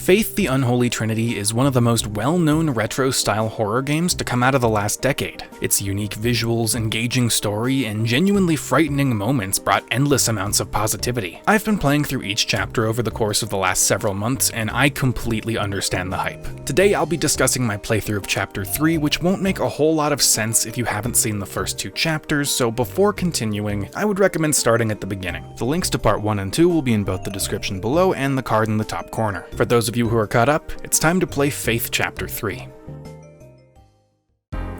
Faith: The Unholy Trinity is one of the most well-known retro-style horror games to come out of the last decade. Its unique visuals, engaging story, and genuinely frightening moments brought endless amounts of positivity. I've been playing through each chapter over the course of the last several months, and I completely understand the hype. Today I'll be discussing my playthrough of Chapter 3, which won't make a whole lot of sense if you haven't seen the first two chapters, so before continuing, I would recommend starting at the beginning. The links to Part 1 and 2 will be in both the description below and the card in the top corner. For those of you who are caught up, it's time to play Faith Chapter 3.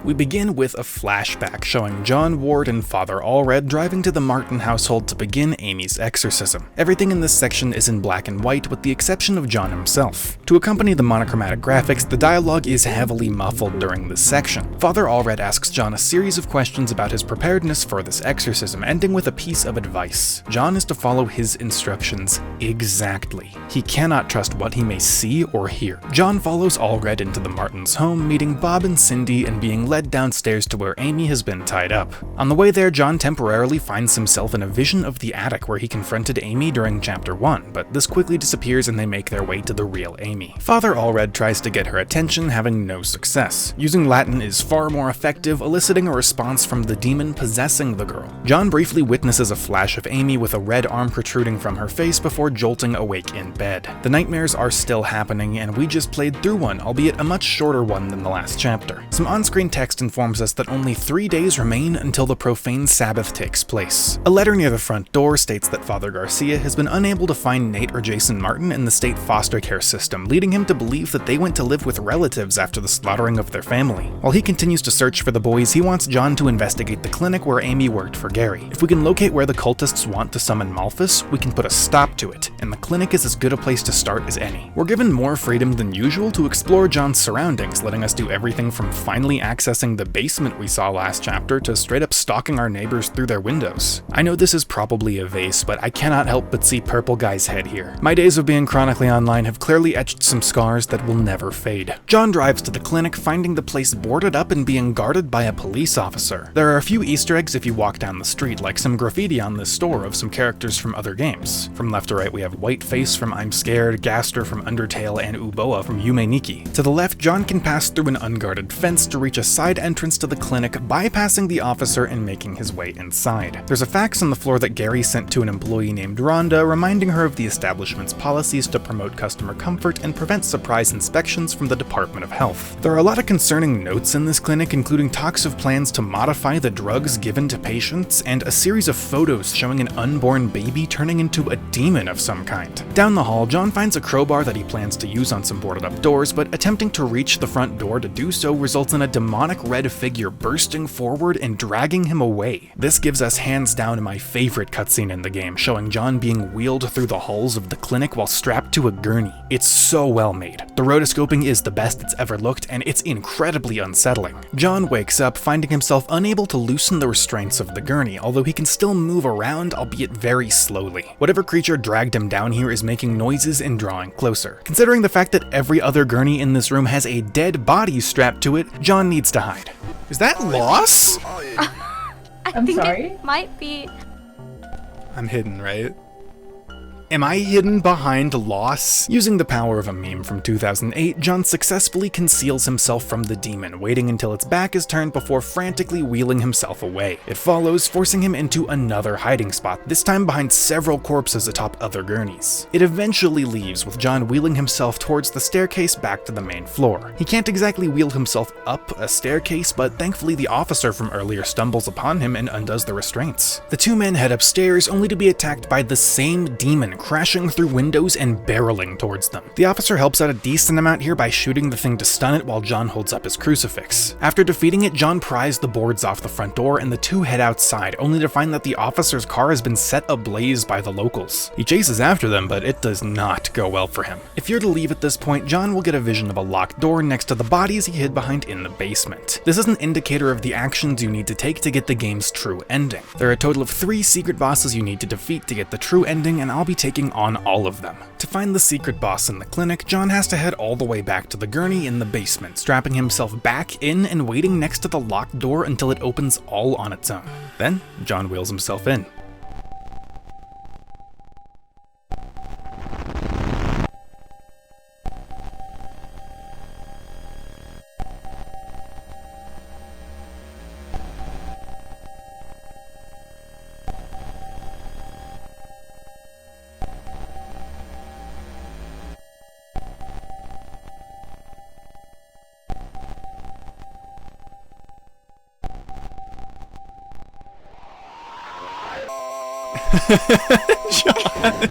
We begin with a flashback showing John Ward and Father Allred driving to the Martin household to begin Amy's exorcism. Everything in this section is in black and white with the exception of John himself. To accompany the monochromatic graphics, the dialogue is heavily muffled during this section. Father Allred asks John a series of questions about his preparedness for this exorcism, ending with a piece of advice. John is to follow his instructions exactly. He cannot trust what he may see or hear. John follows Allred into the Martins' home, meeting Bob and Cindy and being led downstairs to where Amy has been tied up. On the way there, John temporarily finds himself in a vision of the attic where he confronted Amy during Chapter 1, but this quickly disappears and they make their way to the real Amy. Father Allred tries to get her attention, having no success. Using Latin is far more effective, eliciting a response from the demon possessing the girl. John briefly witnesses a flash of Amy with a red arm protruding from her face before jolting awake in bed. The nightmares are still happening, and we just played through one, albeit a much shorter one than the last chapter. Some on-screen text informs us that only 3 days remain until the profane Sabbath takes place. A letter near the front door states that Father Garcia has been unable to find Nate or Jason Martin in the state foster care system, leading him to believe that they went to live with relatives after the slaughtering of their family. While he continues to search for the boys, he wants John to investigate the clinic where Amy worked for Gary. If we can locate where the cultists want to summon Malphus, we can put a stop to it, and the clinic is as good a place to start as any. We're given more freedom than usual to explore John's surroundings, letting us do everything from finally accessing the basement we saw last chapter to straight up stalking our neighbors through their windows. I know this is probably a vase, but I cannot help but see Purple Guy's head here. My days of being chronically online have clearly etched some scars that will never fade. John drives to the clinic, finding the place boarded up and being guarded by a police officer. There are a few Easter eggs if you walk down the street, like some graffiti on this store of some characters from other games. From left to right we have Whiteface from I'm Scared, Gaster from Undertale, and Uboa from Yume Nikki. To the left, John can pass through an unguarded fence to reach a side entrance to the clinic, bypassing the officer and making his way inside. There's a fax on the floor that Gary sent to an employee named Rhonda, reminding her of the establishment's policies to promote customer comfort and prevent surprise inspections from the Department of Health. There are a lot of concerning notes in this clinic, including talks of plans to modify the drugs given to patients, and a series of photos showing an unborn baby turning into a demon of some kind. Down the hall, John finds a crowbar that he plans to use on some boarded up doors, but attempting to reach the front door to do so results in a demonic red figure bursting forward and dragging him away. This gives us hands down my favorite cutscene in the game, showing John being wheeled through the halls of the clinic while strapped to a gurney. It's so well made. The rotoscoping is the best it's ever looked, and it's incredibly unsettling. John wakes up, finding himself unable to loosen the restraints of the gurney, although he can still move around, albeit very slowly. Whatever creature dragged him down here is making noises and drawing closer. Considering the fact that every other gurney in this room has a dead body strapped to it, John needs to hide. Is that Loss? I'm sorry? It might be. I'm hidden, right? Am I hidden behind Loss? Using the power of a meme from 2008, John successfully conceals himself from the demon, waiting until its back is turned before frantically wheeling himself away. It follows, forcing him into another hiding spot, this time behind several corpses atop other gurneys. It eventually leaves, with John wheeling himself towards the staircase back to the main floor. He can't exactly wheel himself up a staircase, but thankfully the officer from earlier stumbles upon him and undoes the restraints. The two men head upstairs, only to be attacked by the same demon, crashing through windows and barreling towards them. The officer helps out a decent amount here by shooting the thing to stun it while John holds up his crucifix. After defeating it, John pries the boards off the front door and the two head outside, only to find that the officer's car has been set ablaze by the locals. He chases after them, but it does not go well for him. If you're to leave at this point, John will get a vision of a locked door next to the bodies he hid behind in the basement. This is an indicator of the actions you need to take to get the game's true ending. There are a total of 3 secret bosses you need to defeat to get the true ending, and I'll be taking on all of them. To find the secret boss in the clinic, John has to head all the way back to the gurney in the basement, strapping himself back in and waiting next to the locked door until it opens all on its own. Then, John wheels himself in. John.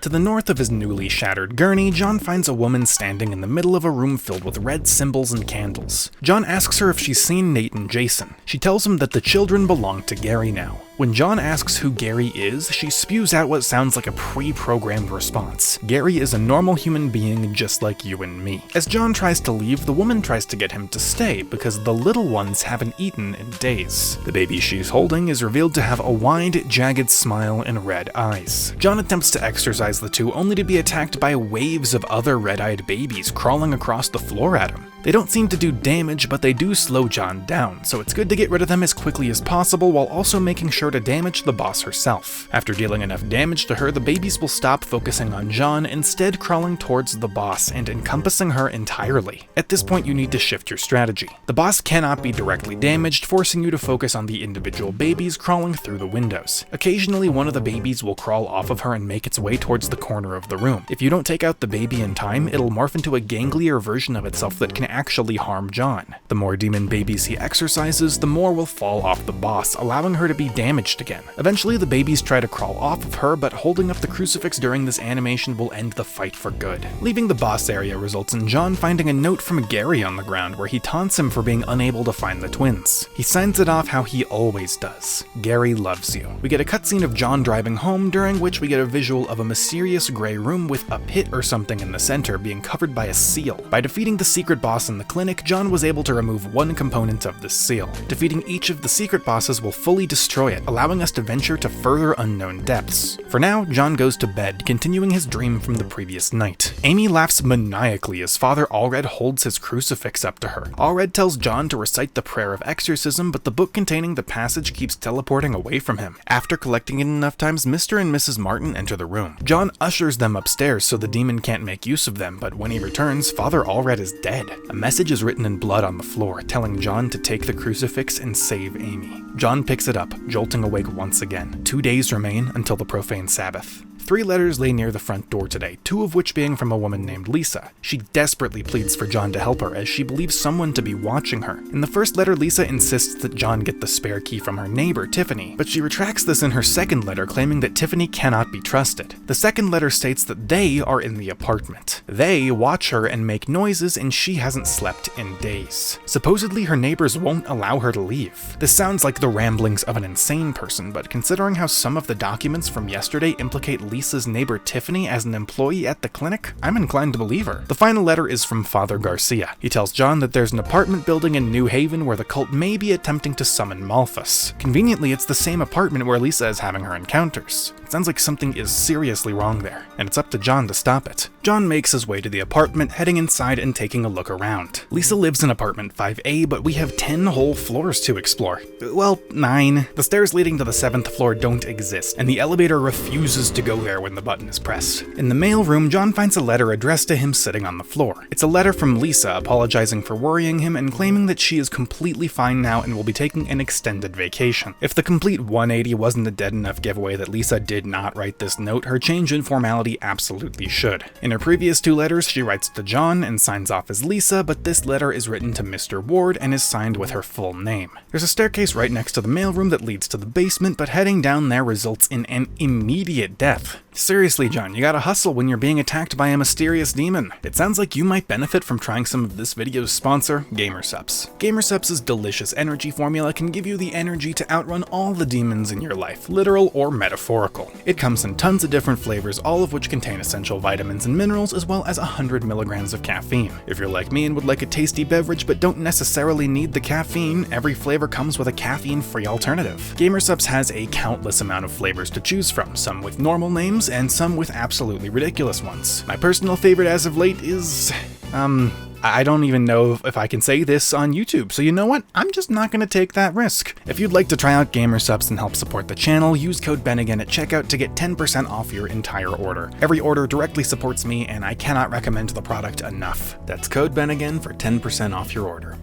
To the north of his newly shattered gurney, John finds a woman standing in the middle of a room filled with red symbols and candles. John asks her if she's seen Nate and Jason. She tells him that the children belong to Gary now. When John asks who Gary is, she spews out what sounds like a pre-programmed response. Gary is a normal human being just like you and me. As John tries to leave, the woman tries to get him to stay because the little ones haven't eaten in days. The baby she's holding is revealed to have a wide, jagged smile and red eyes. John attempts to exorcise the two only to be attacked by waves of other red-eyed babies crawling across the floor at him. They don't seem to do damage, but they do slow John down, so it's good to get rid of them as quickly as possible while also making sure to damage the boss herself. After dealing enough damage to her, the babies will stop focusing on John, instead crawling towards the boss and encompassing her entirely. At this point, you need to shift your strategy. The boss cannot be directly damaged, forcing you to focus on the individual babies crawling through the windows. Occasionally, one of the babies will crawl off of her and make its way towards the corner of the room. If you don't take out the baby in time, it'll morph into a ganglier version of itself that can actually harm John. The more demon babies he exorcises, the more will fall off the boss, allowing her to be damaged again. Eventually, the babies try to crawl off of her, but holding up the crucifix during this animation will end the fight for good. Leaving the boss area results in John finding a note from Gary on the ground where he taunts him for being unable to find the twins. He signs it off how he always does. Gary loves you. We get a cutscene of John driving home, during which we get a visual of a mysterious gray room with a pit or something in the center being covered by a seal. By defeating the secret boss in the clinic, John was able to remove one component of this seal. Defeating each of the secret bosses will fully destroy it, allowing us to venture to further unknown depths. For now, John goes to bed, continuing his dream from the previous night. Amy laughs maniacally as Father Allred holds his crucifix up to her. Allred tells John to recite the prayer of exorcism, but the book containing the passage keeps teleporting away from him. After collecting it enough times, Mr. and Mrs. Martin enter the room. John ushers them upstairs so the demon can't make use of them, but when he returns, Father Allred is dead. A message is written in blood on the floor, telling John to take the crucifix and save Amy. John picks it up, jolting awake once again. 2 days remain until the profane Sabbath. 3 letters lay near the front door today, 2 of which being from a woman named Lisa. She desperately pleads for John to help her, as she believes someone to be watching her. In the first letter, Lisa insists that John get the spare key from her neighbor, Tiffany, but she retracts this in her second letter, claiming that Tiffany cannot be trusted. The second letter states that they are in the apartment. They watch her and make noises, and she hasn't slept in days. Supposedly, her neighbors won't allow her to leave. This sounds like the ramblings of an insane person, but considering how some of the documents from yesterday implicate Lisa's neighbor Tiffany as an employee at the clinic, I'm inclined to believe her. The final letter is from Father Garcia. He tells John that there's an apartment building in New Haven where the cult may be attempting to summon Malphus. Conveniently, it's the same apartment where Lisa is having her encounters. It sounds like something is seriously wrong there, and it's up to John to stop it. John makes his way to the apartment, heading inside and taking a look around. Lisa lives in apartment 5A, but we have 10 whole floors to explore. Well, 9. The stairs leading to the 7th floor don't exist, and the elevator refuses to go there when the button is pressed. In the mail room, John finds a letter addressed to him sitting on the floor. It's a letter from Lisa apologizing for worrying him and claiming that she is completely fine now and will be taking an extended vacation. If the complete 180 wasn't a dead enough giveaway that Lisa did not write this note, her change in formality absolutely should. In her previous 2 letters, she writes to John and signs off as Lisa, but this letter is written to Mr. Ward and is signed with her full name. There's a staircase right next to the mailroom that leads to the basement, but heading down there results in an immediate death. Seriously, John, you gotta hustle when you're being attacked by a mysterious demon. It sounds like you might benefit from trying some of this video's sponsor, Gamersupps. Gamersupps' delicious energy formula can give you the energy to outrun all the demons in your life, literal or metaphorical. It comes in tons of different flavors, all of which contain essential vitamins and minerals, as well as 100 milligrams of caffeine. If you're like me and would like a tasty beverage but don't necessarily need the caffeine, every flavor comes with a caffeine-free alternative. Gamersupps has a countless amount of flavors to choose from, some with normal names and some with absolutely ridiculous ones. My personal favorite as of late is, I don't even know if I can say this on YouTube, so you know what? I'm just not going to take that risk. If you'd like to try out Gamersupps and help support the channel, use code BENAGAN at checkout to get 10% off your entire order. Every order directly supports me, and I cannot recommend the product enough. That's code BENAGAN for 10% off your order.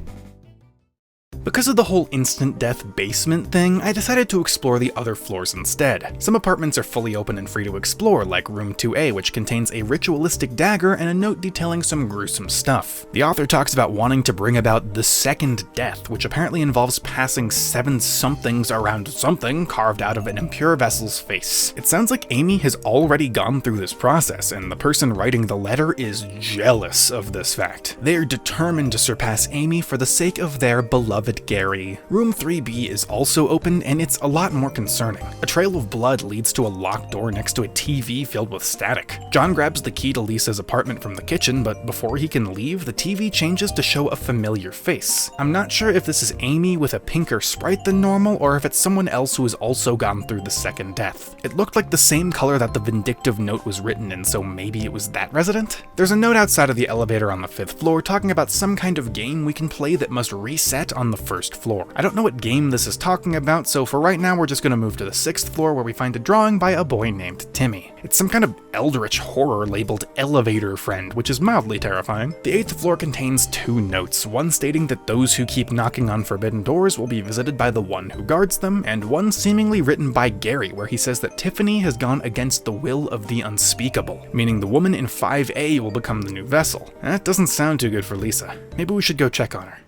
Because of the whole instant death basement thing, I decided to explore the other floors instead. Some apartments are fully open and free to explore, like room 2A, which contains a ritualistic dagger and a note detailing some gruesome stuff. The author talks about wanting to bring about the second death, which apparently involves passing 7 somethings around something carved out of an impure vessel's face. It sounds like Amy has already gone through this process, and the person writing the letter is jealous of this fact. They are determined to surpass Amy for the sake of their beloved Gary. Room 3B is also open, and it's a lot more concerning. A trail of blood leads to a locked door next to a TV filled with static. John grabs the key to Lisa's apartment from the kitchen, but before he can leave, the TV changes to show a familiar face. I'm not sure if this is Amy with a pinker sprite than normal, or if it's someone else who has also gone through the second death. It looked like the same color that the vindictive note was written in, so maybe it was that resident? There's a note outside of the elevator on the 5th floor talking about some kind of game we can play that must reset on the 1st floor. I don't know what game this is talking about, so for right now we're just gonna move to the 6th floor where we find a drawing by a boy named Timmy. It's some kind of eldritch horror labeled Elevator Friend, which is mildly terrifying. The 8th floor contains 2 notes, one stating that those who keep knocking on forbidden doors will be visited by the one who guards them, and one seemingly written by Gary where he says that Tiffany has gone against the will of the unspeakable, meaning the woman in 5A will become the new vessel. That doesn't sound too good for Lisa. Maybe we should go check on her.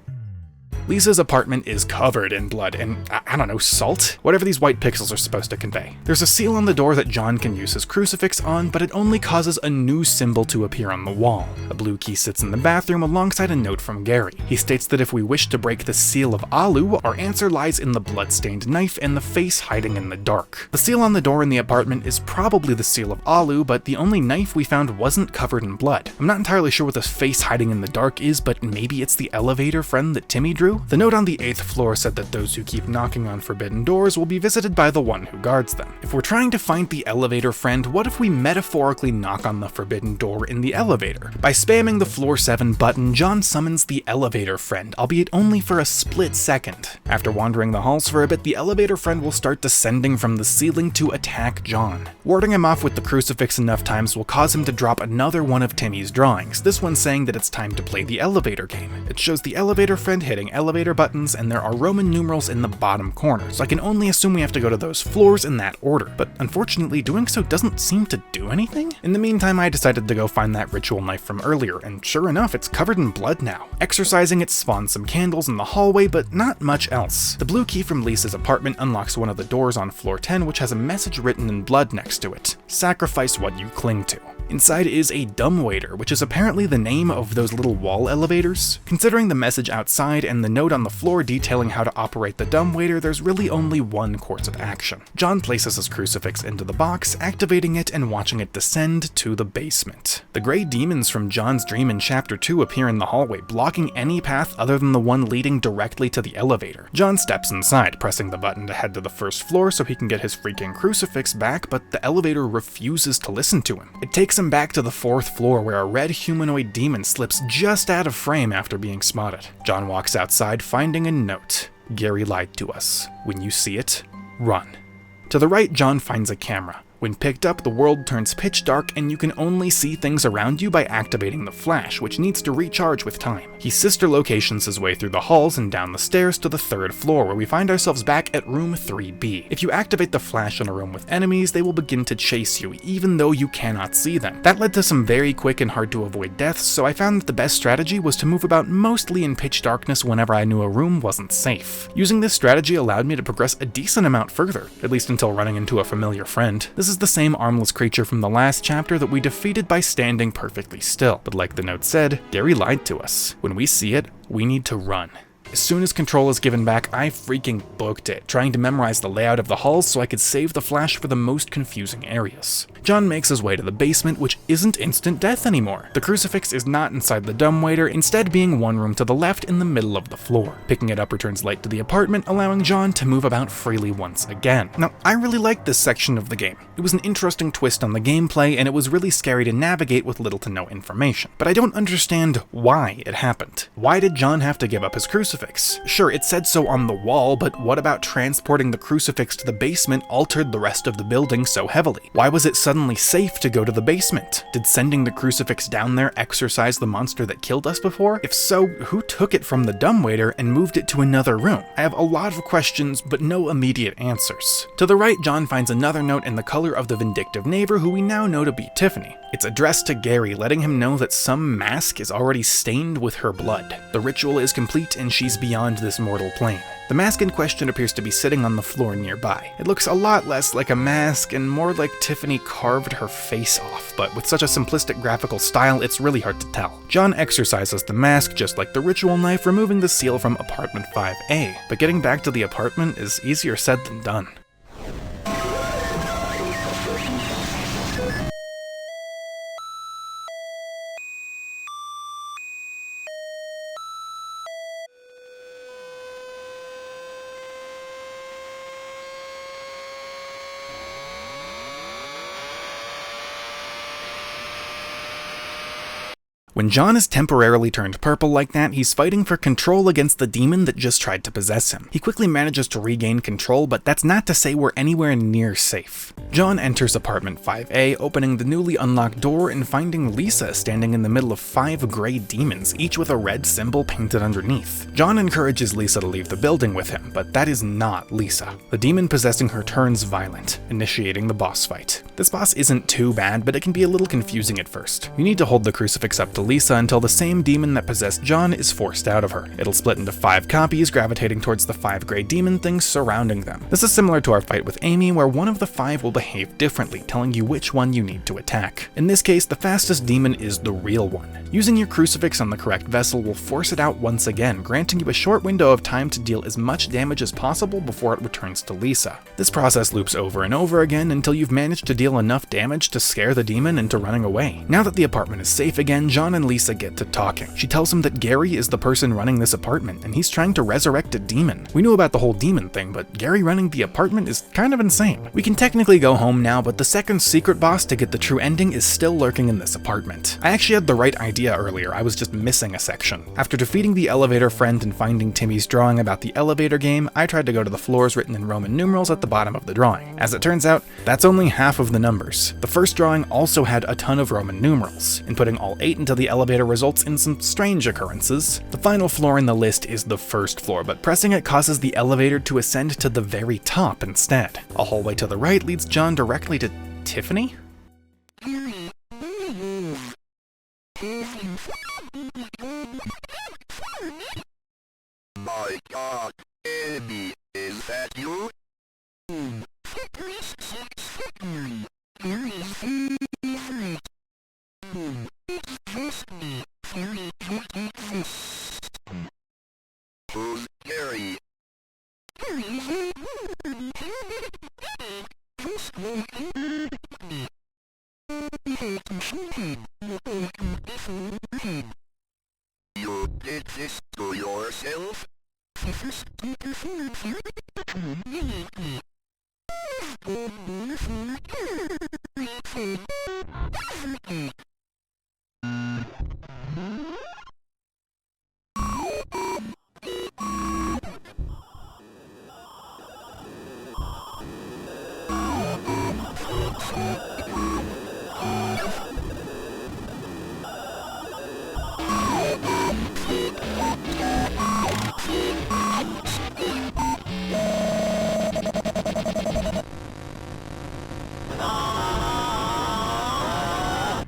Lisa's apartment is covered in blood and, I don't know, salt? Whatever these white pixels are supposed to convey. There's a seal on the door that John can use his crucifix on, but it only causes a new symbol to appear on the wall. A blue key sits in the bathroom alongside a note from Gary. He states that if we wish to break the seal of Alu, our answer lies in the blood-stained knife and the face hiding in the dark. The seal on the door in the apartment is probably the seal of Alu, but the only knife we found wasn't covered in blood. I'm not entirely sure what this face hiding in the dark is, but maybe it's the elevator friend that Timmy drew? The note on the 8th floor said that those who keep knocking on forbidden doors will be visited by the one who guards them. If we're trying to find the elevator friend, what if we metaphorically knock on the forbidden door in the elevator? By spamming the floor 7 button, John summons the elevator friend, albeit only for a split second. After wandering the halls for a bit, the elevator friend will start descending from the ceiling to attack John. Warding him off with the crucifix enough times will cause him to drop another one of Timmy's drawings, this one saying that it's time to play the elevator game. It shows the elevator friend hitting elevator buttons, and there are Roman numerals in the bottom corner, so I can only assume we have to go to those floors in that order, but unfortunately doing so doesn't seem to do anything. In the meantime, I decided to go find that ritual knife from earlier, and sure enough, it's covered in blood now. Exercising it spawns some candles in the hallway, but not much else. The blue key from Lisa's apartment unlocks one of the doors on floor 10, which has a message written in blood next to it. Sacrifice what you cling to. Inside is a dumbwaiter, which is apparently the name of those little wall elevators. Considering the message outside and the note on the floor detailing how to operate the dumbwaiter, there's really only one course of action. John places his crucifix into the box, activating it and watching it descend to the basement. The gray demons from John's dream in chapter 2 appear in the hallway, blocking any path other than the one leading directly to the elevator. John steps inside, pressing the button to head to the 1st floor so he can get his freaking crucifix back, but the elevator refuses to listen to him. It takes him back to the 4th floor where a red humanoid demon slips just out of frame after being spotted. John walks outside, finding a note. Gary lied to us. When you see it, run. To the right, John finds a camera. When picked up, the world turns pitch dark and you can only see things around you by activating the flash, which needs to recharge with time. He sister locations his way through the halls and down the stairs to the 3rd floor, where we find ourselves back at room 3B. If you activate the flash in a room with enemies, they will begin to chase you, even though you cannot see them. That led to some very quick and hard to avoid deaths, so I found that the best strategy was to move about mostly in pitch darkness whenever I knew a room wasn't safe. Using this strategy allowed me to progress a decent amount further, at least until running into a familiar friend. This is the same armless creature from the last chapter that we defeated by standing perfectly still, but like the note said, Gary lied to us. When we see it, we need to run. As soon as control is given back, I freaking booked it, trying to memorize the layout of the halls so I could save the flash for the most confusing areas. John makes his way to the basement, which isn't instant death anymore. The crucifix is not inside the dumbwaiter, instead being one room to the left in the middle of the floor. Picking it up returns light to the apartment, allowing John to move about freely once again. Now, I really liked this section of the game. It was an interesting twist on the gameplay, and it was really scary to navigate with little to no information. But I don't understand why it happened. Why did John have to give up his crucifix? Sure, it said so on the wall, but what about transporting the crucifix to the basement altered the rest of the building so heavily? Why was it suddenly suddenly safe to go to the basement? Did sending the crucifix down there exorcise the monster that killed us before? If so, who took it from the dumbwaiter and moved it to another room? I have a lot of questions, but no immediate answers. To the right, John finds another note in the color of the vindictive neighbor, who we now know to be Tiffany. It's addressed to Gary, letting him know that some mask is already stained with her blood. The ritual is complete and she's beyond this mortal plane. The mask in question appears to be sitting on the floor nearby. It looks a lot less like a mask and more like Tiffany carved her face off, but with such a simplistic graphical style, it's really hard to tell. John exorcises the mask just like the ritual knife, removing the seal from apartment 5A, but getting back to the apartment is easier said than done. When John is temporarily turned purple like that, he's fighting for control against the demon that just tried to possess him. He quickly manages to regain control, but that's not to say we're anywhere near safe. John enters apartment 5A, opening the newly unlocked door and finding Lisa standing in the middle of 5 gray demons, each with a red symbol painted underneath. John encourages Lisa to leave the building with him, but that is not Lisa. The demon possessing her turns violent, initiating the boss fight. This boss isn't too bad, but it can be a little confusing at first. You need to hold the crucifix up to Lisa until the same demon that possessed John is forced out of her. It'll split into 5 copies, gravitating towards the 5 gray demon things surrounding them. This is similar to our fight with Amy, where one of the 5 will behave differently, telling you which one you need to attack. In this case, the fastest demon is the real one. Using your crucifix on the correct vessel will force it out once again, granting you a short window of time to deal as much damage as possible before it returns to Lisa. This process loops over and over again until you've managed to deal enough damage to scare the demon into running away. Now that the apartment is safe again, John and Lisa get to talking. She tells him that Gary is the person running this apartment, and he's trying to resurrect a demon. We knew about the whole demon thing, but Gary running the apartment is kind of insane. We can technically go home now, but the second secret boss to get the true ending is still lurking in this apartment. I actually had the right idea earlier, I was just missing a section. After defeating the elevator friend and finding Timmy's drawing about the elevator game, I tried to go to the floors written in Roman numerals at the bottom of the drawing. As it turns out, that's only half of the numbers. The first drawing also had a ton of Roman numerals. Inputting all 8 into the elevator results in some strange occurrences. The final floor in the list is the first floor, but pressing it causes the elevator to ascend to the very top instead. A hallway to the right leads John directly to Tiffany? My God, Amy, is that you? Who's Gary? You did this to yourself?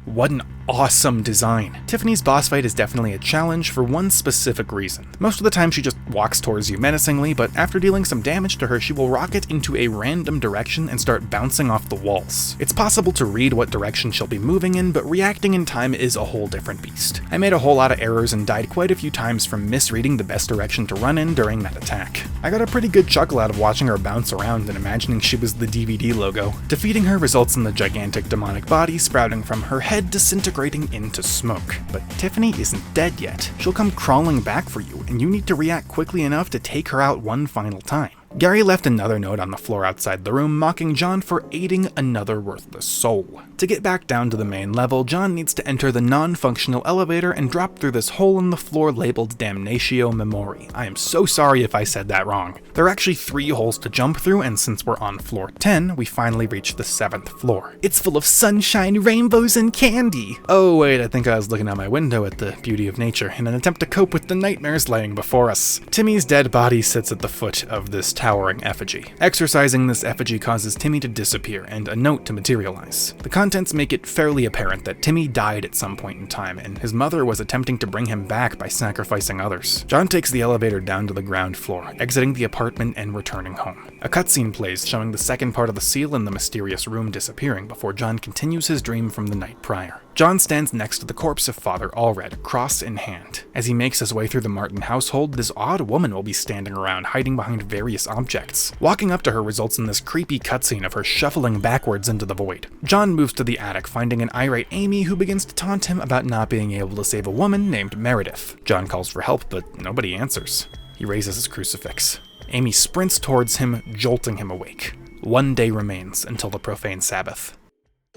What an awesome design. Tiffany's boss fight is definitely a challenge for one specific reason. Most of the time she just walks towards you menacingly, but after dealing some damage to her, she will rocket into a random direction and start bouncing off the walls. It's possible to read what direction she'll be moving in, but reacting in time is a whole different beast. I made a whole lot of errors and died quite a few times from misreading the best direction to run in during that attack. I got a pretty good chuckle out of watching her bounce around and imagining she was the DVD logo. Defeating her results in the gigantic demonic body sprouting from her head, disintegrating into smoke. But Tiffany isn't dead yet. She'll come crawling back for you, and you need to react quickly enough to take her out one final time. Gary left another note on the floor outside the room mocking John for aiding another worthless soul. To get back down to the main level, John needs to enter the non-functional elevator and drop through this hole in the floor labeled Damnatio Memori. I am so sorry if I said that wrong. There are actually 3 holes to jump through, and since we're on floor 10, we finally reach the 7th floor. It's full of sunshine, rainbows, and candy! Oh wait, I think I was looking out my window at the beauty of nature in an attempt to cope with the nightmares laying before us. Timmy's dead body sits at the foot of this towering effigy. Exorcising this effigy causes Timmy to disappear and a note to materialize. The contents make it fairly apparent that Timmy died at some point in time, and his mother was attempting to bring him back by sacrificing others. John takes the elevator down to the ground floor, exiting the apartment and returning home. A cutscene plays showing the second part of the seal in the mysterious room disappearing before John continues his dream from the night prior. John stands next to the corpse of Father Allred, cross in hand. As he makes his way through the Martin household, this odd woman will be standing around, hiding behind various objects. Walking up to her results in this creepy cutscene of her shuffling backwards into the void. John moves to the attic, finding an irate Amy who begins to taunt him about not being able to save a woman named Meredith. John calls for help, but nobody answers. He raises his crucifix. Amy sprints towards him, jolting him awake. 1 day remains until the profane Sabbath.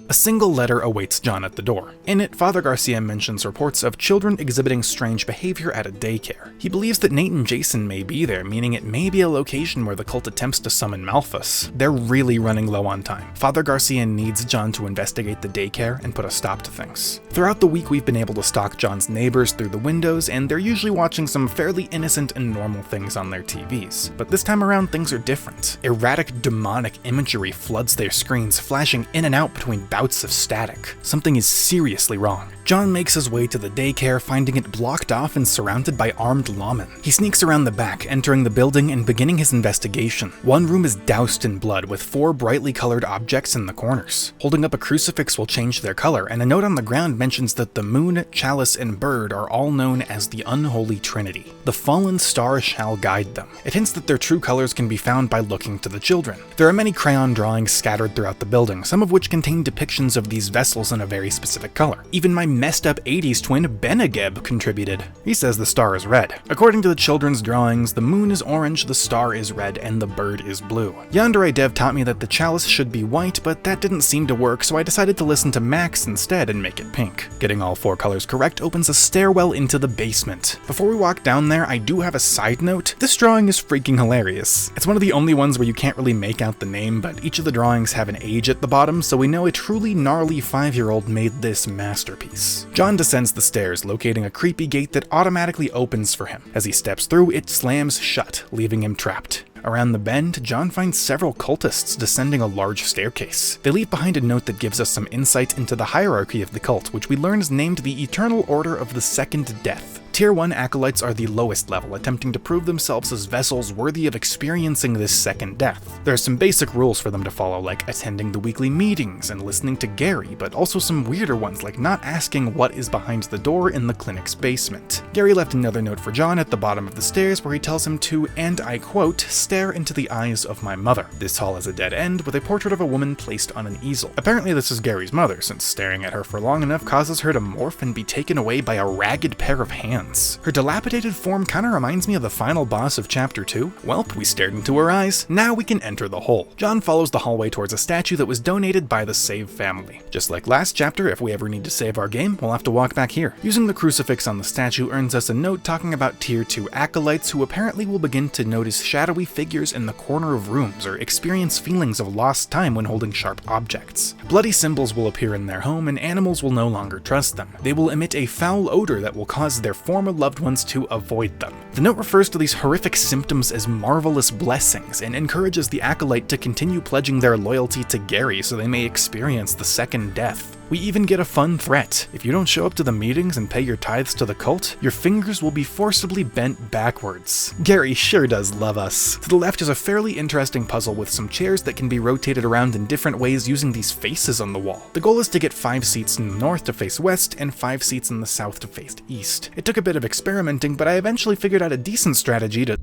A single letter awaits John at the door. In it, Father Garcia mentions reports of children exhibiting strange behavior at a daycare. He believes that Nate and Jason may be there, meaning it may be a location where the cult attempts to summon Malphus. They're really running low on time. Father Garcia needs John to investigate the daycare and put a stop to things. Throughout the week, we've been able to stalk John's neighbors through the windows, and they're usually watching some fairly innocent and normal things on their TVs. But this time around, things are different. Erratic, demonic imagery floods their screens, flashing in and out between bouts of static. Something is seriously wrong. John makes his way to the daycare, finding it blocked off and surrounded by armed lawmen. He sneaks around the back, entering the building and beginning his investigation. One room is doused in blood, with 4 brightly colored objects in the corners. Holding up a crucifix will change their color, and a note on the ground mentions that the moon, chalice, and bird are all known as the Unholy Trinity. The fallen star shall guide them. It hints that their true colors can be found by looking to the children. There are many crayon drawings scattered throughout the building, some of which contain depictions of these vessels in a very specific color. Even my messed up 80s twin Benegeb contributed. He says the star is red. According to the children's drawings, the moon is orange, the star is red, and the bird is blue. Yandere Dev taught me that the chalice should be white, but that didn't seem to work, so I decided to listen to Max instead and make it pink. Getting all 4 colors correct opens a stairwell into the basement. Before we walk down there, I do have a side note. This drawing is freaking hilarious. It's one of the only ones where you can't really make out the name, but each of the drawings have an age at the bottom, so we know a truly gnarly 5-year-old made this masterpiece. John descends the stairs, locating a creepy gate that automatically opens for him. As he steps through, it slams shut, leaving him trapped. Around the bend, John finds several cultists descending a large staircase. They leave behind a note that gives us some insight into the hierarchy of the cult, which we learn is named the Eternal Order of the Second Death. Tier 1 acolytes are the lowest level, attempting to prove themselves as vessels worthy of experiencing this second death. There are some basic rules for them to follow, like attending the weekly meetings and listening to Gary, but also some weirder ones, like not asking what is behind the door in the clinic's basement. Gary left another note for John at the bottom of the stairs where he tells him to, and I quote, stare into the eyes of my mother. This hall has a dead end with a portrait of a woman placed on an easel. Apparently this is Gary's mother, since staring at her for long enough causes her to morph and be taken away by a ragged pair of hands. Her dilapidated form kinda reminds me of the final boss of Chapter 2. Welp, we stared into her eyes, now we can enter the hole. John follows the hallway towards a statue that was donated by the Save family. Just like last chapter, if we ever need to save our game, we'll have to walk back here. Using the crucifix on the statue earns us a note talking about Tier 2 acolytes who apparently will begin to notice shadowy figures in the corner of rooms or experience feelings of lost time when holding sharp objects. Bloody symbols will appear in their home and animals will no longer trust them. They will emit a foul odor that will cause their former loved ones to avoid them. The note refers to these horrific symptoms as marvelous blessings and encourages the acolyte to continue pledging their loyalty to Gary so they may experience the second death. We even get a fun threat. If you don't show up to the meetings and pay your tithes to the cult, your fingers will be forcibly bent backwards. Gary sure does love us. To the left is a fairly interesting puzzle with some chairs that can be rotated around in different ways using these faces on the wall. The goal is to get 5 seats in the north to face west and 5 seats in the south to face east. It took a bit of experimenting, but I eventually figured out a decent strategy to...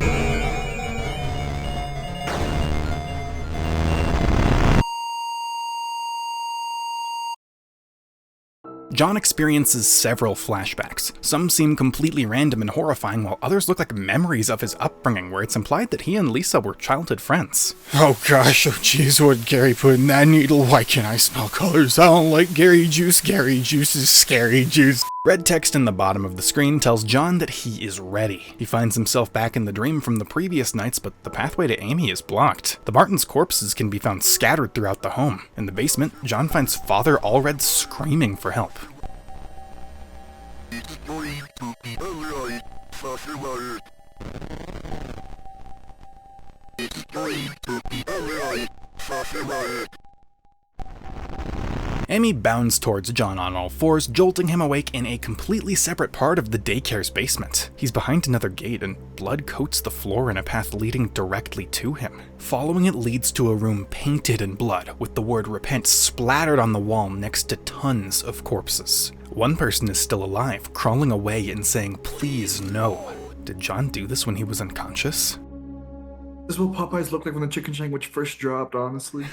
John experiences several flashbacks. Some seem completely random and horrifying, while others look like memories of his upbringing, where it's implied that he and Lisa were childhood friends. Oh gosh, oh jeez, what did Gary put in that needle? Why can't I smell colors? I don't like Gary juice. Gary juice is scary juice. Red text in the bottom of the screen tells John that he is ready. He finds himself back in the dream from the previous nights, but the pathway to Amy is blocked. The Martins' corpses can be found scattered throughout the home. In the basement, John finds Father Allred screaming for help. It's going to be alright, Father Ward. It's going to be alright, Father Ward. Amy bounds towards John on all fours, jolting him awake in a completely separate part of the daycare's basement. He's behind another gate, and blood coats the floor in a path leading directly to him. Following it leads to a room painted in blood, with the word repent splattered on the wall next to tons of corpses. One person is still alive, crawling away and saying, "Please no." Did John do this when he was unconscious? This is what Popeyes looked like when the chicken sandwich first dropped, honestly.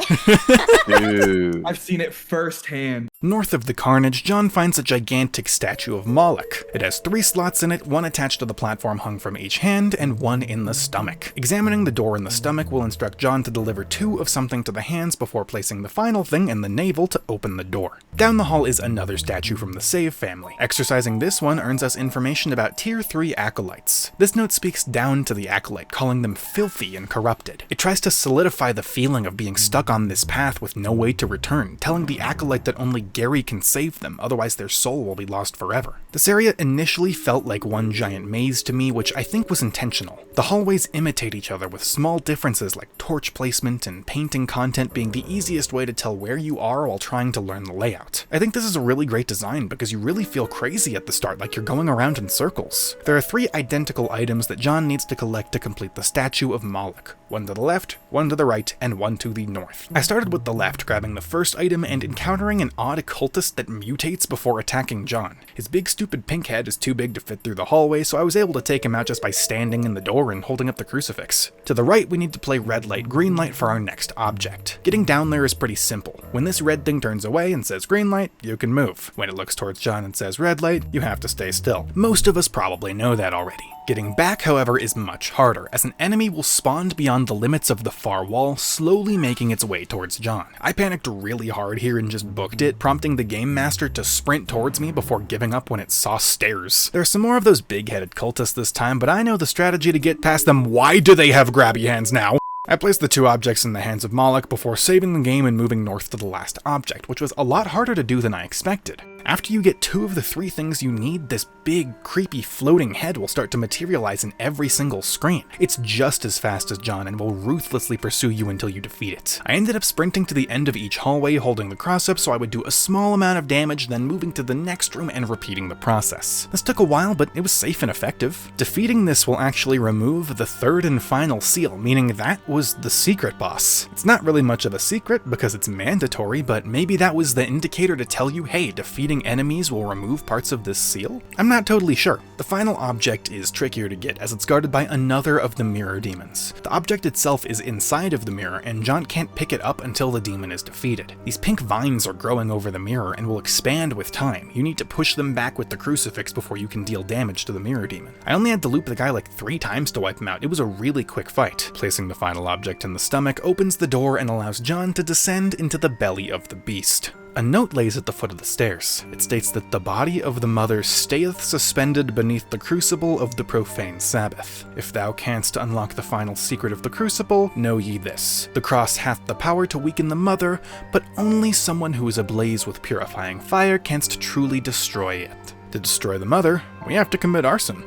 Dude. I've seen it firsthand. North of the carnage, John finds a gigantic statue of Moloch. It has 3 slots in it, one attached to the platform hung from each hand, and one in the stomach. Examining the door in the stomach will instruct John to deliver 2 of something to the hands before placing the final thing in the navel to open the door. Down the hall is another statue from the Save family. Exercising this one earns us information about Tier 3 acolytes. This note speaks down to the acolyte, calling them filthy and corrupted. It tries to solidify the feeling of being stuck on this path with no way to return, telling the acolyte that only Gary can save them, otherwise their soul will be lost forever. This area initially felt like one giant maze to me, which I think was intentional. The hallways imitate each other with small differences like torch placement and painting content being the easiest way to tell where you are while trying to learn the layout. I think this is a really great design because you really feel crazy at the start, like you're going around in circles. There are 3 identical items that John needs to collect to complete the statue of Moloch. One to the left, one to the right, and one to the north. I started with the left, grabbing the first item and encountering an odd cultist that mutates before attacking John. His big stupid pink head is too big to fit through the hallway, so I was able to take him out just by standing in the door and holding up the crucifix. To the right, we need to play red light, green light for our next object. Getting down there is pretty simple. When this red thing turns away and says green light, you can move. When it looks towards John and says red light, you have to stay still. Most of us probably know that already. Getting back, however, is much harder, as an enemy will spawn beyond the limits of the far wall, slowly making its way towards John. I panicked really hard here and just booked it, prompting the game master to sprint towards me before giving up when it saw stairs. There are some more of those big-headed cultists this time, but I know the strategy to get past them. Why do they have grabby hands now? I placed the 2 objects in the hands of Moloch before saving the game and moving north to the last object, which was a lot harder to do than I expected. After you get 2 of the 3 things you need, this big, creepy, floating head will start to materialize in every single screen. It's just as fast as John and will ruthlessly pursue you until you defeat it. I ended up sprinting to the end of each hallway holding the cross up so I would do a small amount of damage, then moving to the next room and repeating the process. This took a while, but it was safe and effective. Defeating this will actually remove the 3rd and final seal, meaning that was the secret boss. It's not really much of a secret because it's mandatory, but maybe that was the indicator to tell you, hey, defeating enemies will remove parts of this seal? I'm not totally sure. The final object is trickier to get as it's guarded by another of the mirror demons. The object itself is inside of the mirror and John can't pick it up until the demon is defeated. These pink vines are growing over the mirror and will expand with time. You need to push them back with the crucifix before you can deal damage to the mirror demon. I only had to loop the guy like 3 times to wipe him out. It was a really quick fight. Placing the final object in the stomach opens the door and allows John to descend into the belly of the beast. A note lays at the foot of the stairs. It states that the body of the mother stayeth suspended beneath the crucible of the profane Sabbath. If thou canst unlock the final secret of the crucible, know ye this. The cross hath the power to weaken the mother, but only someone who is ablaze with purifying fire canst truly destroy it. To destroy the mother, we have to commit arson.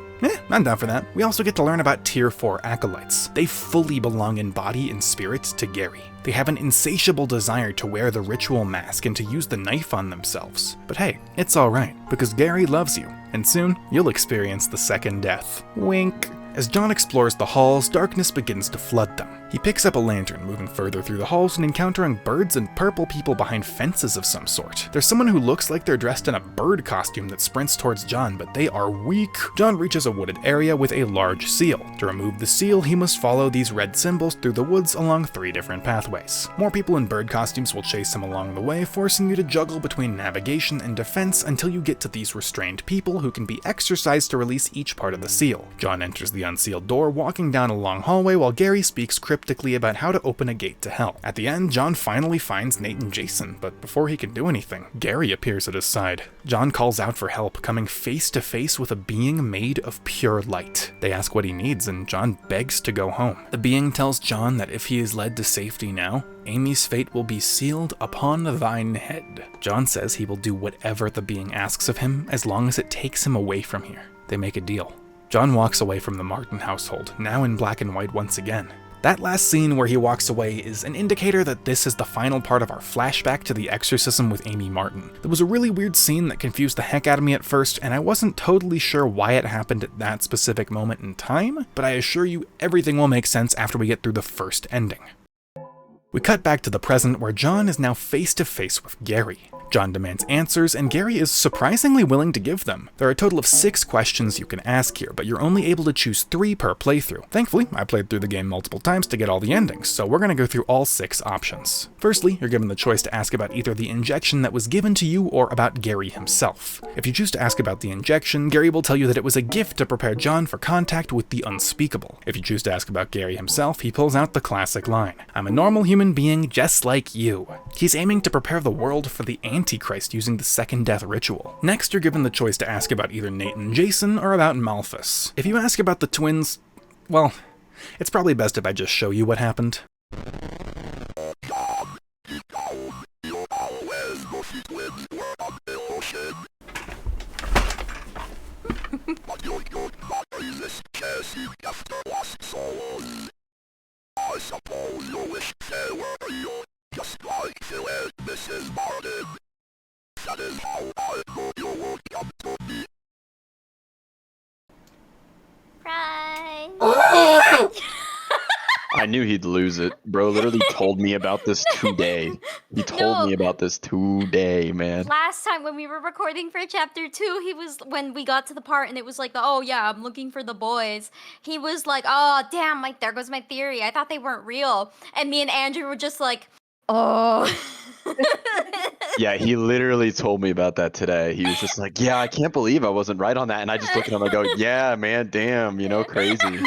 I'm down for that. We also get to learn about Tier 4 acolytes. They fully belong in body and spirit to Gary. They have an insatiable desire to wear the ritual mask and to use the knife on themselves. But hey, it's alright, because Gary loves you, and soon you'll experience the second death. Wink. As John explores the halls, darkness begins to flood them. He He picks up a lantern, moving further through the halls and encountering birds and purple people behind fences of some sort. There's someone who looks like they're dressed in a bird costume that sprints towards John, but they are weak. John reaches a wooded area with a large seal. To remove the seal, he must follow these red symbols through the woods along 3 different pathways. More people in bird costumes will chase him along the way, forcing you to juggle between navigation and defense until you get to these restrained people who can be exercised to release each part of the seal. John enters the unsealed door, walking down a long hallway while Gary speaks cryptically about how to open a gate to hell. At the end, John finally finds Nate and Jason, but before he can do anything, Gary appears at his side. John calls out for help, coming face to face with a being made of pure light. They ask what he needs, and John begs to go home. The being tells John that if he is led to safety now, Amy's fate will be sealed upon thine head. John says he will do whatever the being asks of him as long as it takes him away from here. They make a deal. John walks away from the Martin household, now in black and white once again. That last scene where he walks away is an indicator that this is the final part of our flashback to the exorcism with Amy Martin. There was a really weird scene that confused the heck out of me at first, and I wasn't totally sure why it happened at that specific moment in time, but I assure you everything will make sense after we get through the first ending. We cut back to the present where John is now face to face with Gary. John demands answers, and Gary is surprisingly willing to give them. There are a total of 6 questions you can ask here, but you're only able to choose 3 per playthrough. Thankfully, I played through the game multiple times to get all the endings, so we're going to go through all 6 options. Firstly, you're given the choice to ask about either the injection that was given to you or about Gary himself. If you choose to ask about the injection, Gary will tell you that it was a gift to prepare John for contact with the unspeakable. If you choose to ask about Gary himself, he pulls out the classic line, "I'm a normal human being just like you." He's aiming to prepare the world for the Antichrist using the second death ritual. Next, you're given the choice to ask about either Nate and Jason or about Malphus. If you ask about the twins, well, it's probably best if I just show you what happened. I suppose you wish they were you, just like you and Mrs. Martin. That is how I know you would come to me. Surprise! I knew he'd lose it. Bro literally told me about this today. He told me about this today, man. Last time when we were recording for chapter 2, he was, when we got to the part and it was like, oh yeah, I'm looking for the boys. He was like, oh damn, like there goes my theory. I thought they weren't real. And me and Andrew were just like, oh. Yeah, he literally told me about that today. He was just like, yeah, I can't believe I wasn't right on that. And I just look at him and go, yeah, man, damn, you know, crazy.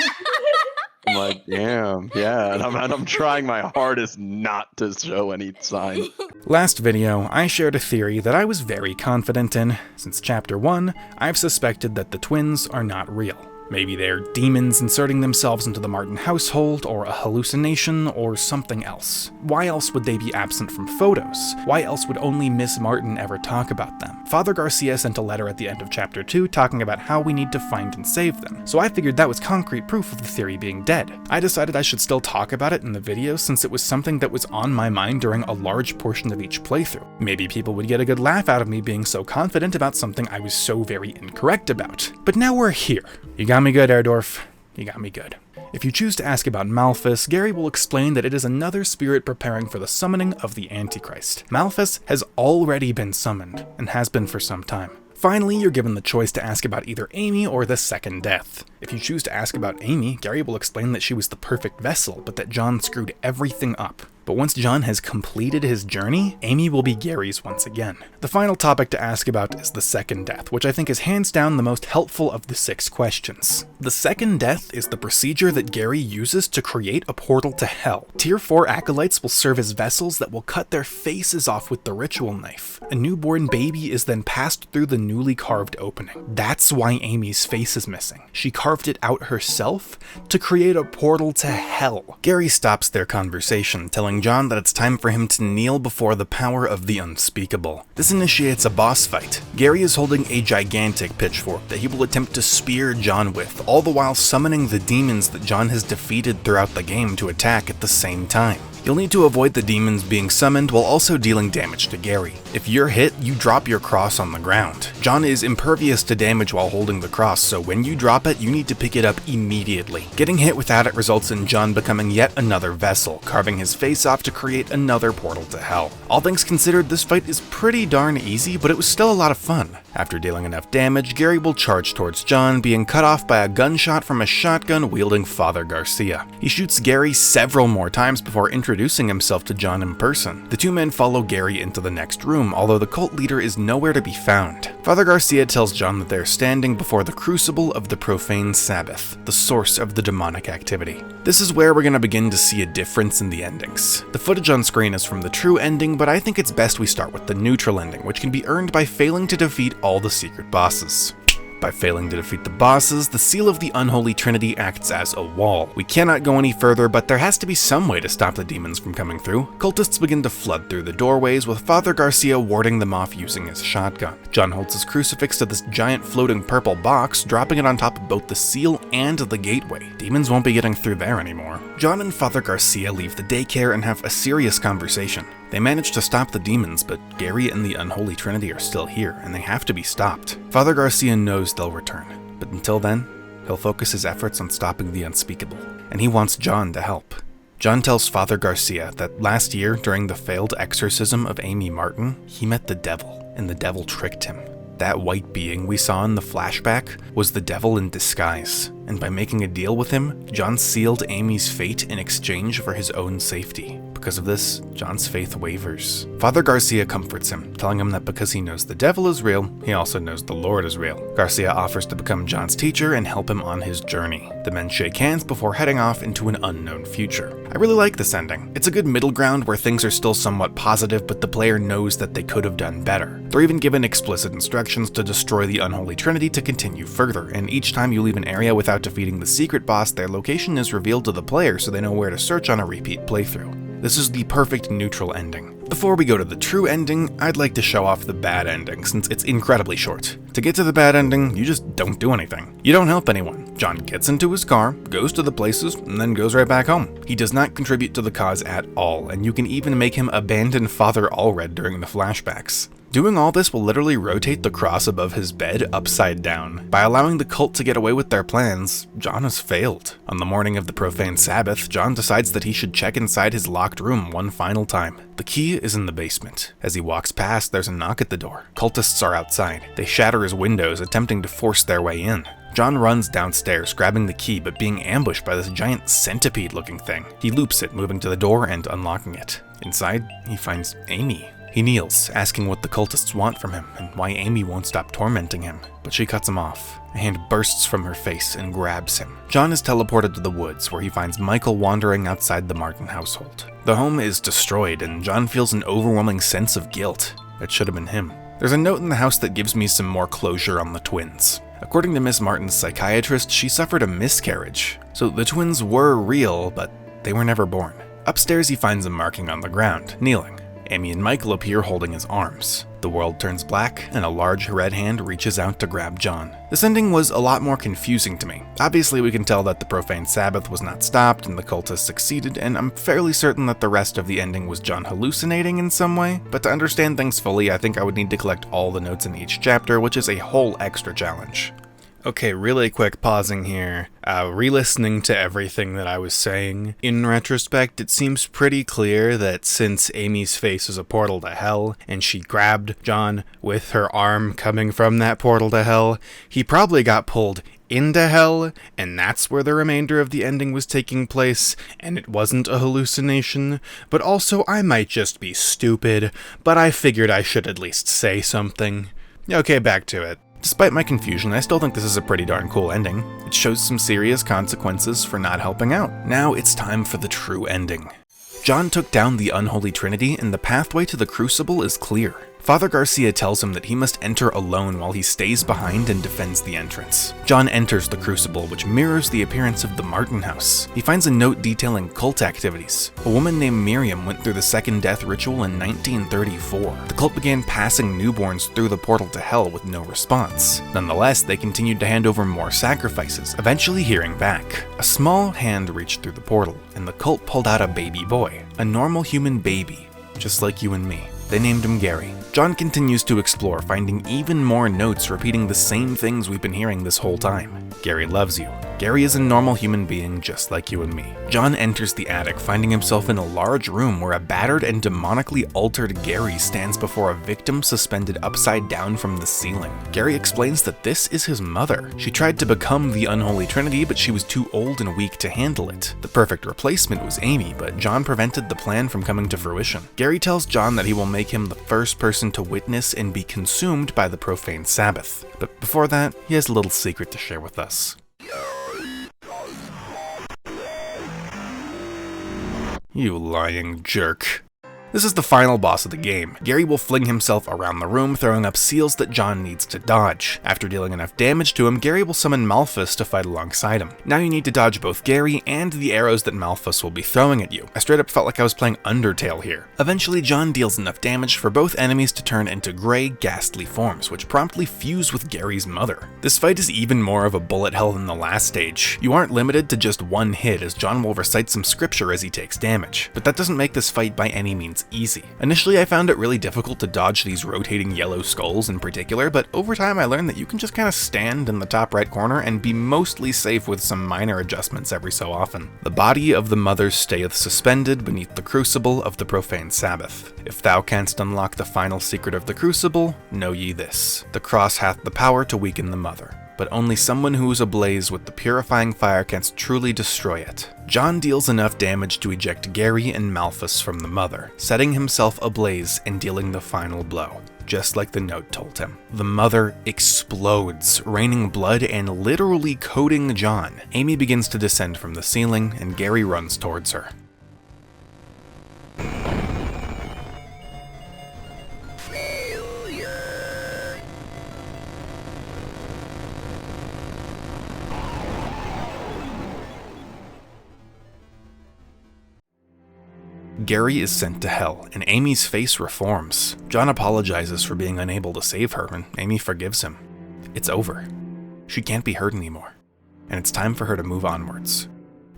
I'm like, damn, yeah, and I'm trying my hardest not to show any sign. Last video, I shared a theory that I was very confident in. Since chapter 1, I've suspected that the twins are not real. Maybe they're demons inserting themselves into the Martin household, or a hallucination, or something else. Why else would they be absent from photos? Why else would only Miss Martin ever talk about them? Father Garcia sent a letter at the end of chapter 2 talking about how we need to find and save them, so I figured that was concrete proof of the theory being dead. I decided I should still talk about it in the video since it was something that was on my mind during a large portion of each playthrough. Maybe people would get a good laugh out of me being so confident about something I was so very incorrect about. But now we're here. You got me good, Erdorf. You got me good. If you choose to ask about Malphus, Gary will explain that it is another spirit preparing for the summoning of the Antichrist. Malphus has already been summoned, and has been for some time. Finally, you're given the choice to ask about either Amy or the second death. If you choose to ask about Amy, Gary will explain that she was the perfect vessel, but that John screwed everything up. But once John has completed his journey, Amy will be Gary's once again. The final topic to ask about is the second death, which I think is hands down the most helpful of the 6 questions. The second death is the procedure that Gary uses to create a portal to hell. Tier 4 acolytes will serve as vessels that will cut their faces off with the ritual knife. A newborn baby is then passed through the newly carved opening. That's why Amy's face is missing. She carved it out herself to create a portal to hell. Gary stops their conversation, telling John that it's time for him to kneel before the power of the unspeakable. This initiates a boss fight. Gary is holding a gigantic pitchfork that he will attempt to spear John with, all the while summoning the demons that John has defeated throughout the game to attack at the same time. You'll need to avoid the demons being summoned while also dealing damage to Gary. If you're hit, you drop your cross on the ground. John is impervious to damage while holding the cross, so when you drop it, you need to pick it up immediately. Getting hit without it results in John becoming yet another vessel, carving his face off to create another portal to hell. All things considered, this fight is pretty darn easy, but it was still a lot of fun. After dealing enough damage, Gary will charge towards John, being cut off by a gunshot from a shotgun-wielding Father Garcia. He shoots Gary several more times before introducing himself to John in person. The two men follow Gary into the next room, although the cult leader is nowhere to be found. Father Garcia tells John that they're standing before the crucible of the profane Sabbath, the source of the demonic activity. This is where we're going to begin to see a difference in the endings. The footage on screen is from the true ending, but I think it's best we start with the neutral ending, which can be earned by failing to defeat all the secret bosses. By failing to defeat the bosses, the seal of the unholy trinity acts as a wall. We cannot go any further, but there has to be some way to stop the demons from coming through. Cultists begin to flood through the doorways, with Father Garcia warding them off using his shotgun. John holds his crucifix to this giant floating purple box, dropping it on top of both the seal and the gateway. Demons won't be getting through there anymore. John and Father Garcia leave the daycare and have a serious conversation. They manage to stop the demons, but Gary and the unholy trinity are still here, and they have to be stopped. Father Garcia knows they'll return, but until then, he'll focus his efforts on stopping the unspeakable, and he wants John to help. John tells Father Garcia that last year, during the failed exorcism of Amy Martin, he met the devil, and the devil tricked him. That white being we saw in the flashback was the devil in disguise, and by making a deal with him, John sealed Amy's fate in exchange for his own safety. Because of this, John's faith wavers. Father Garcia comforts him, telling him that because he knows the devil is real, he also knows the Lord is real. Garcia offers to become John's teacher and help him on his journey. The men shake hands before heading off into an unknown future. I really like this ending. It's a good middle ground where things are still somewhat positive, but the player knows that they could have done better. They're even given explicit instructions to destroy the unholy trinity to continue further, and each time you leave an area without defeating the secret boss, their location is revealed to the player so they know where to search on a repeat playthrough. This is the perfect neutral ending. Before we go to the true ending, I'd like to show off the bad ending since it's incredibly short. To get to the bad ending, you just don't do anything. You don't help anyone. John gets into his car, goes to the places, and then goes right back home. He does not contribute to the cause at all, and you can even make him abandon Father Allred during the flashbacks. Doing all this will literally rotate the cross above his bed upside down. By allowing the cult to get away with their plans, John has failed. On the morning of the profane Sabbath, John decides that he should check inside his locked room one final time. The key is in the basement. As he walks past, there's a knock at the door. Cultists are outside. They shatter his windows, attempting to force their way in. John runs downstairs, grabbing the key, but being ambushed by this giant centipede-looking thing. He loops it, moving to the door and unlocking it. Inside, he finds Amy. He kneels, asking what the cultists want from him and why Amy won't stop tormenting him, but she cuts him off. A hand bursts from her face and grabs him. John is teleported to the woods, where he finds Michael wandering outside the Martin household. The home is destroyed, and John feels an overwhelming sense of guilt. It should have been him. There's a note in the house that gives me some more closure on the twins. According to Miss Martin's psychiatrist, she suffered a miscarriage. So the twins were real, but they were never born. Upstairs, he finds a marking on the ground, kneeling. Amy and Michael appear holding his arms. The world turns black, and a large red hand reaches out to grab John. This ending was a lot more confusing to me. Obviously, we can tell that the profane Sabbath was not stopped and the cultists succeeded, and I'm fairly certain that the rest of the ending was John hallucinating in some way. But to understand things fully, I think I would need to collect all the notes in each chapter, which is a whole extra challenge. Okay, really quick pausing here, re-listening to everything that I was saying. In retrospect, it seems pretty clear that since Amy's face is a portal to hell, and she grabbed John with her arm coming from that portal to hell, he probably got pulled into hell, and that's where the remainder of the ending was taking place, and it wasn't a hallucination. But also, I might just be stupid, but I figured I should at least say something. Okay, back to it. Despite my confusion, I still think this is a pretty darn cool ending. It shows some serious consequences for not helping out. Now it's time for the true ending. John took down the unholy trinity, and the pathway to the crucible is clear. Father Garcia tells him that he must enter alone while he stays behind and defends the entrance. John enters the crucible, which mirrors the appearance of the Martin house. He finds a note detailing cult activities. A woman named Miriam went through the second death ritual in 1934. The cult began passing newborns through the portal to hell with no response. Nonetheless, they continued to hand over more sacrifices, eventually hearing back. A small hand reached through the portal, and the cult pulled out a baby boy. A normal human baby, just like you and me. They named him Gary. John continues to explore, finding even more notes repeating the same things we've been hearing this whole time. Gary loves you. Gary is a normal human being just like you and me. John enters the attic, finding himself in a large room where a battered and demonically altered Gary stands before a victim suspended upside down from the ceiling. Gary explains that this is his mother. She tried to become the unholy trinity, but she was too old and weak to handle it. The perfect replacement was Amy, but John prevented the plan from coming to fruition. Gary tells John that he will make him the first person to witness and be consumed by the profane Sabbath. But before that, he has a little secret to share with us. You lying jerk. This is the final boss of the game. Gary will fling himself around the room, throwing up seals that John needs to dodge. After dealing enough damage to him, Gary will summon Malphus to fight alongside him. Now you need to dodge both Gary and the arrows that Malphus will be throwing at you. I straight up felt like I was playing Undertale here. Eventually, John deals enough damage for both enemies to turn into gray, ghastly forms, which promptly fuse with Gary's mother. This fight is even more of a bullet hell than the last stage. You aren't limited to just one hit, as John will recite some scripture as he takes damage. But that doesn't make this fight by any means easy. Initially, I found it really difficult to dodge these rotating yellow skulls in particular, but over time I learned that you can just kind of stand in the top right corner and be mostly safe with some minor adjustments every so often. The body of the mother stayeth suspended beneath the crucible of the profane Sabbath. If thou canst unlock the final secret of the crucible, know ye this: the cross hath the power to weaken the mother, but only someone who is ablaze with the purifying fire canst truly destroy it. John deals enough damage to eject Gary and Malphus from the mother, setting himself ablaze and dealing the final blow, just like the note told him. The mother explodes, raining blood and literally coating John. Amy begins to descend from the ceiling, and Gary runs towards her. Gary is sent to hell, and Amy's face reforms. John apologizes for being unable to save her, and Amy forgives him. It's over. She can't be hurt anymore, and it's time for her to move onwards.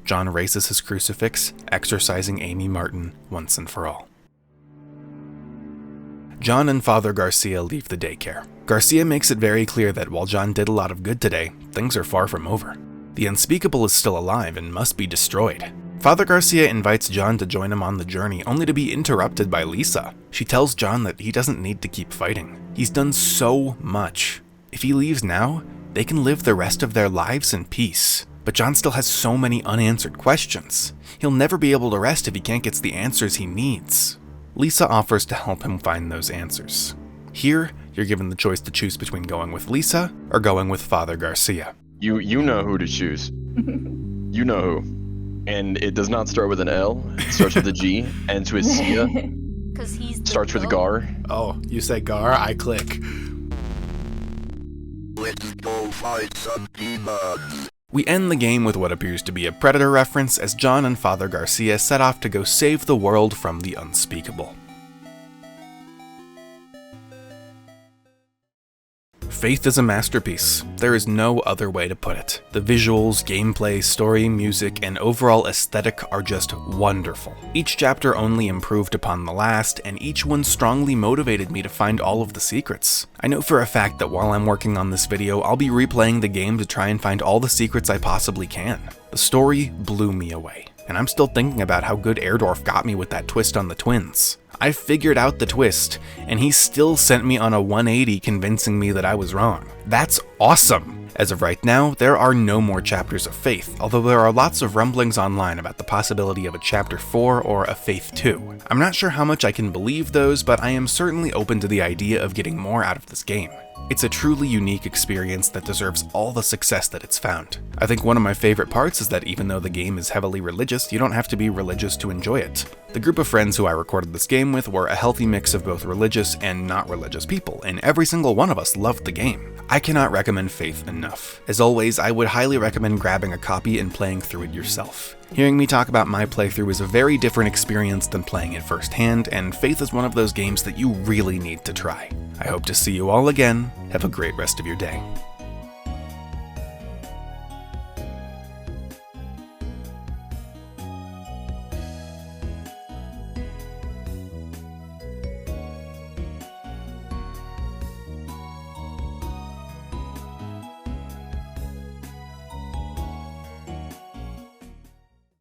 John raises his crucifix, exorcising Amy Martin once and for all. John and Father Garcia leave the daycare. Garcia makes it very clear that while John did a lot of good today, things are far from over. The unspeakable is still alive and must be destroyed. Father Garcia invites John to join him on the journey, only to be interrupted by Lisa. She tells John that he doesn't need to keep fighting. He's done so much. If he leaves now, they can live the rest of their lives in peace. But John still has so many unanswered questions. He'll never be able to rest if he can't get the answers he needs. Lisa offers to help him find those answers. Here, you're given the choice to choose between going with Lisa or going with Father Garcia. You know who to choose. You know who. And it does not start with an L. It starts with a G. Ends with Sia. Because he's Starts with a Gar. Oh, you say Gar, I click. Let's go fight some demons. We end the game with what appears to be a Predator reference as John and Father Garcia set off to go save the world from the unspeakable. Faith is a masterpiece. There is no other way to put it. The visuals, gameplay, story, music, and overall aesthetic are just wonderful. Each chapter only improved upon the last, and each one strongly motivated me to find all of the secrets. I know for a fact that while I'm working on this video, I'll be replaying the game to try and find all the secrets I possibly can. The story blew me away, and I'm still thinking about how good Erdorf got me with that twist on the twins. I figured out the twist, and he still sent me on a 180 convincing me that I was wrong. That's awesome! As of right now, there are no more chapters of Faith, although there are lots of rumblings online about the possibility of a Chapter 4 or a Faith 2. I'm not sure how much I can believe those, but I am certainly open to the idea of getting more out of this game. It's a truly unique experience that deserves all the success that it's found. I think one of my favorite parts is that even though the game is heavily religious, you don't have to be religious to enjoy it. The group of friends who I recorded this game with were a healthy mix of both religious and not religious people, and every single one of us loved the game. I cannot recommend Faith enough. As always, I would highly recommend grabbing a copy and playing through it yourself. Hearing me talk about my playthrough is a very different experience than playing it firsthand, and Faith is one of those games that you really need to try. I hope to see you all again. Have a great rest of your day.